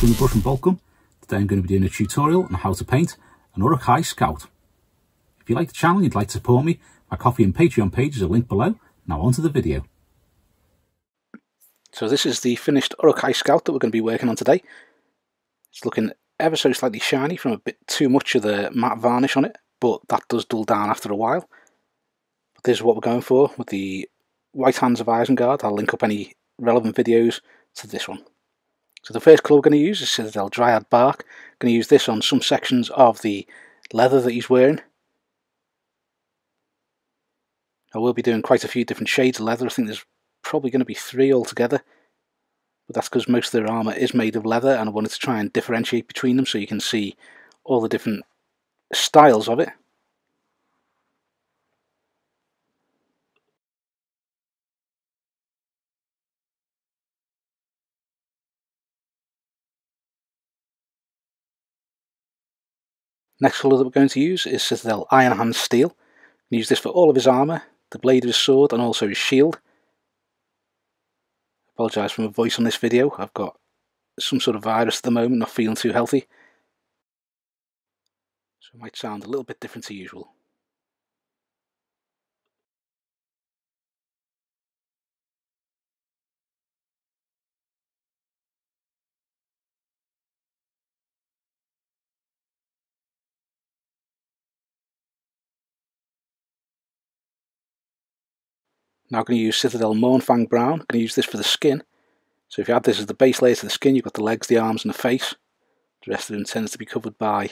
from the Brush and Boltgun. Today I'm going to be doing a tutorial on how to paint an Uruk-Hai Scout. If you like the channel and you'd like to support me, my Ko-fi and Patreon pages are linked below. Now on to the video. So this is the finished Uruk-Hai Scout that we're going to be working on today. It's looking ever so slightly shiny from a bit too much of the matte varnish on it, but that does dull down after a while. But this is what we're going for with the White Hands of Isengard. I'll link up any relevant videos to this one. So the first colour we're going to use is Citadel Dryad Bark. I'm going to use this on some sections of the leather that he's wearing. I will be doing quite a few different shades of leather. I think there's probably going to be 3 altogether. But that's because most of their armour is made of leather, and I wanted to try and differentiate between them so you can see all the different styles of it. Next colour that we're going to use is Citadel Iron Hand Steel. I'm going to use this for all of his armour, the blade of his sword and also his shield. I apologise for my voice on this video, I've got some sort of virus at the moment, not feeling too healthy. So it might sound a little bit different to usual. Now I'm going to use Citadel Mournfang Brown. I'm going to use this for the skin. So if you add this as the base layer to the skin, you've got the legs, the arms and the face. The rest of them tends to be covered by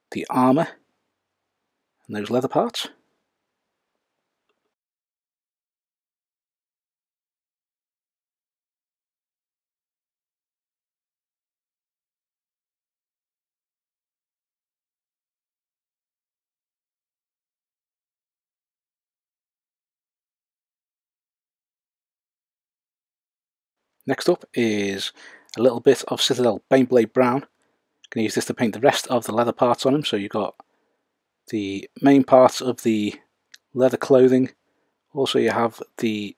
the armour and those leather parts. Next up is a little bit of Citadel Baneblade Brown. I'm going to use this to paint the rest of the leather parts on him. So you've got the main parts of the leather clothing. Also you have the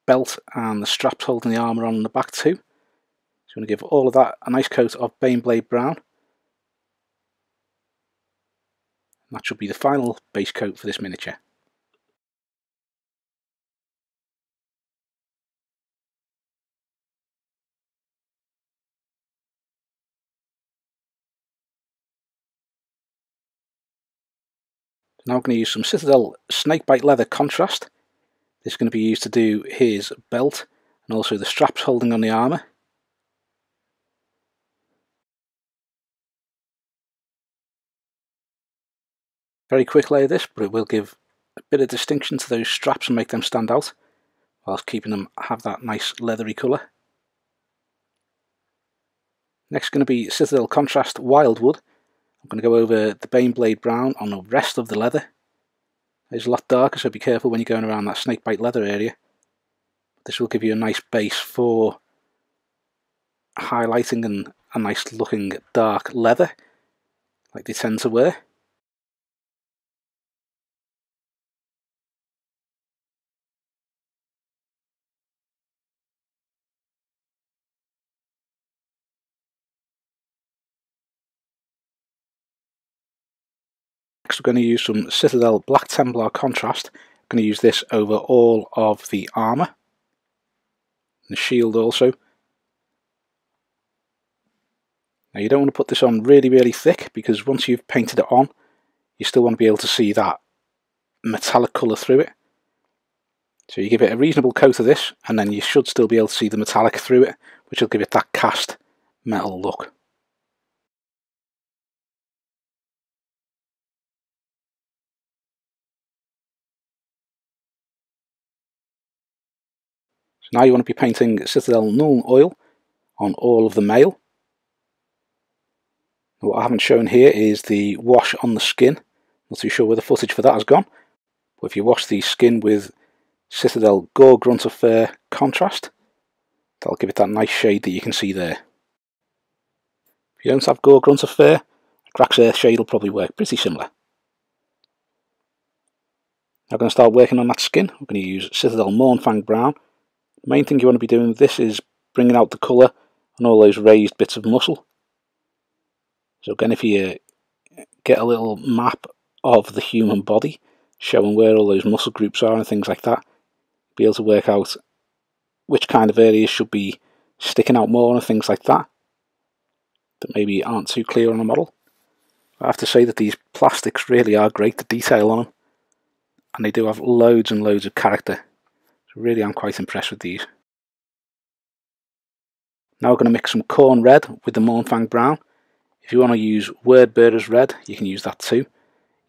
belt and the straps holding the armour on the back too. So I'm going to give all of that a nice coat of Baneblade Brown. And that should be the final base coat for this miniature. Now I'm going to use some Citadel Snakebite Leather Contrast. This is going to be used to do his belt and also the straps holding on the armour. Very quick layer this, but it will give a bit of distinction to those straps and make them stand out, whilst keeping them have that nice leathery colour. Next going to be Citadel Contrast Wildwood. I'm going to go over the Baneblade Brown on the rest of the leather. It's a lot darker, so be careful when you're going around that snakebite leather area. This will give you a nice base for highlighting and a nice looking dark leather, like they tend to wear. Next we're going to use some Citadel Black Templar Contrast. I'm going to use this over all of the armour, the shield also. Now you don't want to put this on really thick, because once you've painted it on, you still want to be able to see that metallic colour through it. So you give it a reasonable coat of this, and then you should still be able to see the metallic through it, which will give it that cast metal look. So now you want to be painting Citadel Null Oil on all of the mail. What I haven't shown here is the wash on the skin. Not too sure where the footage for that has gone. But if you wash the skin with Citadel Gore Grunt of Fur Contrast, that'll give it that nice shade that you can see there. If you don't have Gore Grunt of Fur, Crack's Earth shade will probably work pretty similar. I'm going to start working on that skin. I'm going to use Citadel Mournfang Brown. The main thing you want to be doing with this is bringing out the colour and all those raised bits of muscle. So again, if you get a little map of the human body showing where all those muscle groups are and things like that, you'll be able to work out which kind of areas should be sticking out more and things like that maybe aren't too clear on a model. I have to say that these plastics really are great, the detail on them, and they do have loads and loads of character. So really I'm quite impressed with these. Now we're going to mix some corn red with the Mournfang brown. If you want to use word bearers red, you can use that too.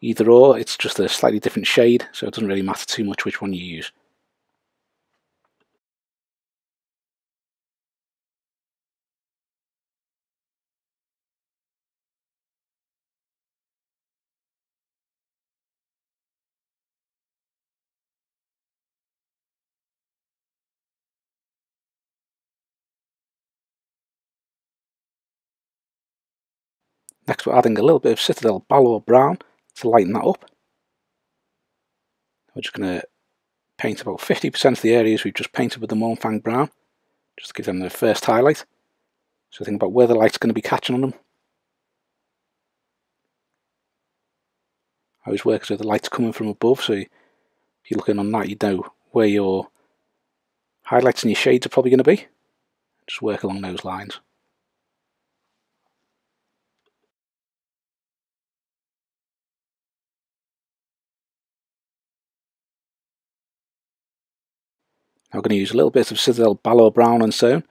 Either or, it's just a slightly different shade, so it doesn't really matter too much which one you use. Next we're adding a little bit of Citadel Balor brown to lighten that up. We're just going to paint about 50% of the areas we've just painted with the Mournfang brown, just to give them the first highlight. So think about where the light's going to be catching on them. I always work as if the light's coming from above, so if you're looking on that, you know where your highlights and your shades are probably going to be. Just work along those lines. Now we're going to use a little bit of Citadel Balor brown and sewn.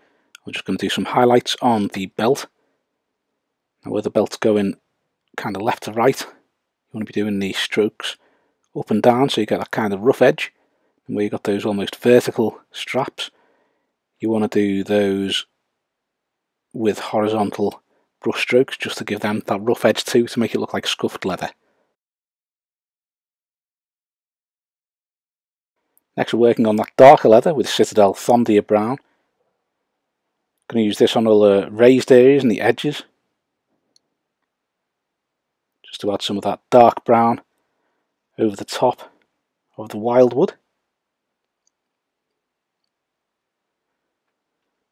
We're just going to do some highlights on the belt. Now where the belt's going kind of left to right, you want to be doing the strokes up and down so you get that kind of rough edge. And where you've got those almost vertical straps, you want to do those with horizontal brush strokes just to give them that rough edge too, to make it look like scuffed leather. Next we're working on that darker leather with Citadel Thondia brown. Going to use this on all the raised areas and the edges, just to add some of that dark brown over the top of the wildwood.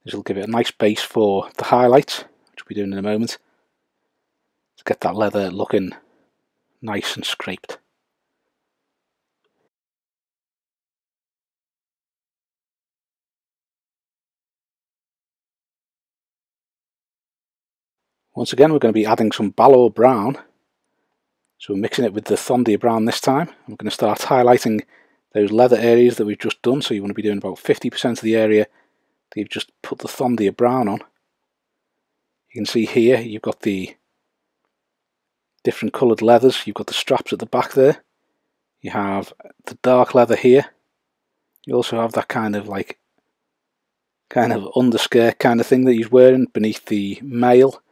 This will give it a nice base for the highlights, which we'll be doing in a moment, to get that leather looking nice and scraped. Once again we're going to be adding some Balor brown, so we're mixing it with the Thondia brown this time. I'm going to start highlighting those leather areas that we've just done, so you want to be doing about 50% of the area that you've just put the Thondia brown on. You can see here you've got the different coloured leathers, you've got the straps at the back there, you have the dark leather here, you also have that kind of underskirt kind of thing that he's wearing beneath the mail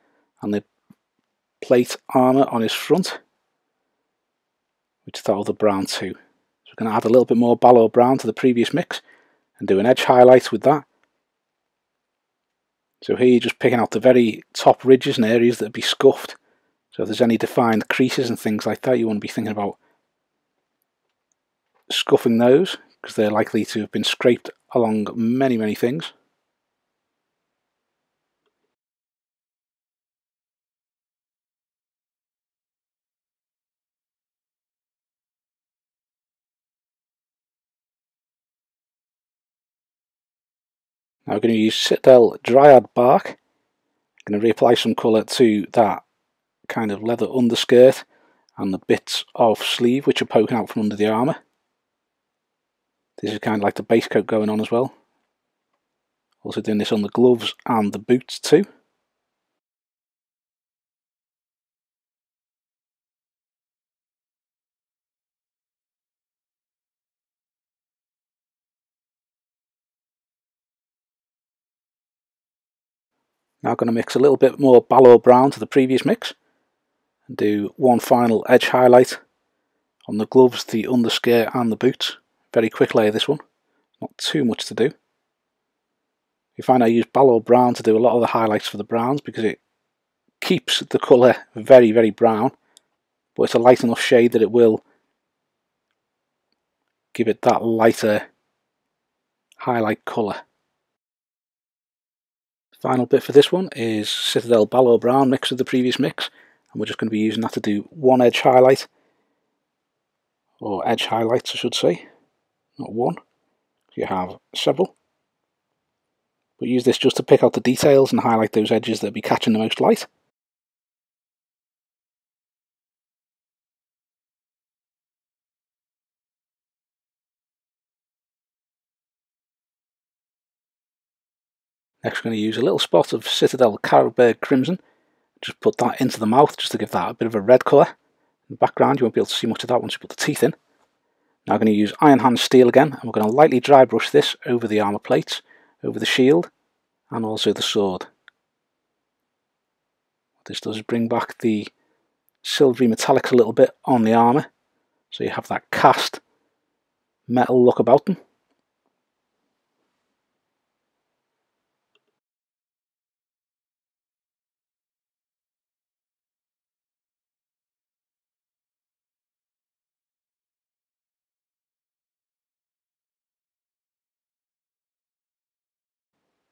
and the plate armour on his front, which is that other brown too. So we're going to add a little bit more Balor brown to the previous mix and do an edge highlight with that. So here you're just picking out the very top ridges and areas that would be scuffed. So if there's any defined creases and things like that, you want to be thinking about scuffing those, because they're likely to have been scraped along many things. Now we're going to use Citadel Dryad bark. I'm going to reapply some colour to that kind of leather underskirt and the bits of sleeve which are poking out from under the armour. This is kind of like the base coat going on as well. Also doing this on the gloves and the boots too. Now I'm going to mix a little bit more Balor brown to the previous mix and do one final edge highlight on the gloves, the underskirt and the boots. Very quick layer this one, not too much to do. You find I use Balor brown to do a lot of the highlights for the browns because it keeps the colour very brown, but it's a light enough shade that it will give it that lighter highlight colour. Final bit for this one is Citadel Balor Brown mixed with the previous mix, and we're just going to be using that to do one edge highlight, or edge highlights I should say, not one, you have several. But use this just to pick out the details and highlight those edges that will be catching the most light. Next we're going to use a little spot of Citadel Carberg Crimson, just put that into the mouth just to give that a bit of a red colour. In the background you won't be able to see much of that once you put the teeth in. Now I'm going to use Iron Hand Steel again, and we're going to lightly dry brush this over the armour plates, over the shield and also the sword. What this does is bring back the silvery metallics a little bit on the armour, so you have that cast metal look about them.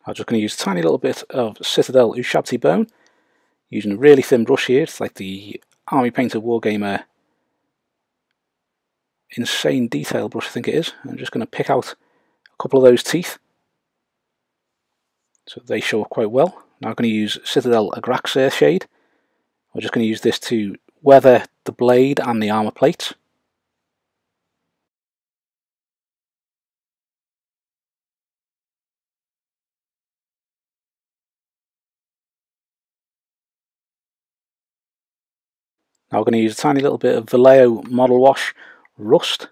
I'm just going to use a tiny little bit of Citadel Ushabti bone, using a really thin brush here. It's like the Army Painter Wargamer Insane Detail brush I think it is. I'm just going to pick out a couple of those teeth, so they show up quite well. Now I'm going to use Citadel Agraxer shade. I'm just going to use this to weather the blade and the armour plates. Now we're going to use a tiny little bit of Vallejo Model Wash Rust.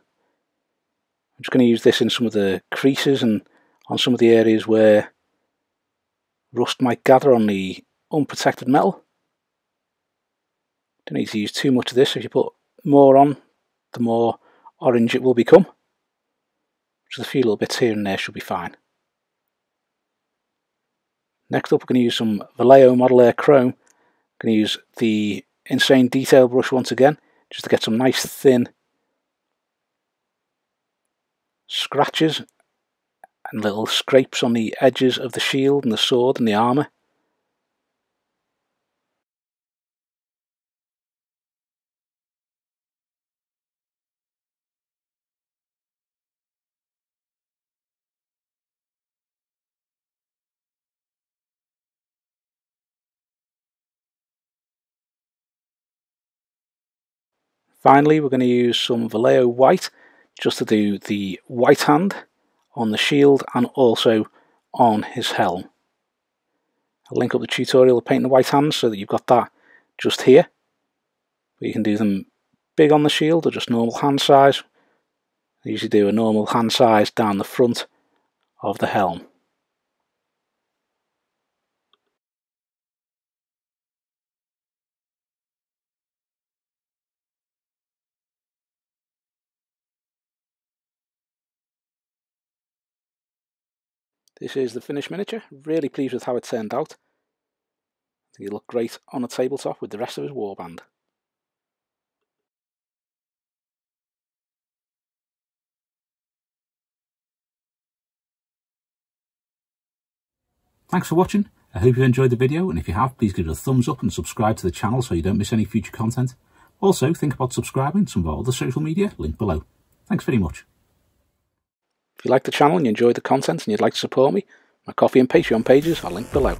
I'm just going to use this in some of the creases and on some of the areas where rust might gather on the unprotected metal. Don't need to use too much of this. If you put more on, the more orange it will become. Just a few little bits here and there should be fine. Next up we're going to use some Vallejo Model Air Chrome. I'm going to use the Insane Detail brush once again, just to get some nice thin scratches and little scrapes on the edges of the shield and the sword and the armour. Finally we're going to use some Vallejo White just to do the white hand on the shield and also on his helm. I'll link up the tutorial of painting the white hands so that you've got that just here. But you can do them big on the shield or just normal hand size. I usually do a normal hand size down the front of the helm. This is the finished miniature. Really pleased with how it turned out. I think it looked great on a tabletop with the rest of his warband. Thanks for watching. I hope you enjoyed the video, and if you have, please give it a thumbs up and subscribe to the channel so you don't miss any future content. Also, think about subscribing to some of our other social media, linked below. Thanks very much. If you like the channel and you enjoyed the content and you'd like to support me, my Coffee and Patreon pages are linked below.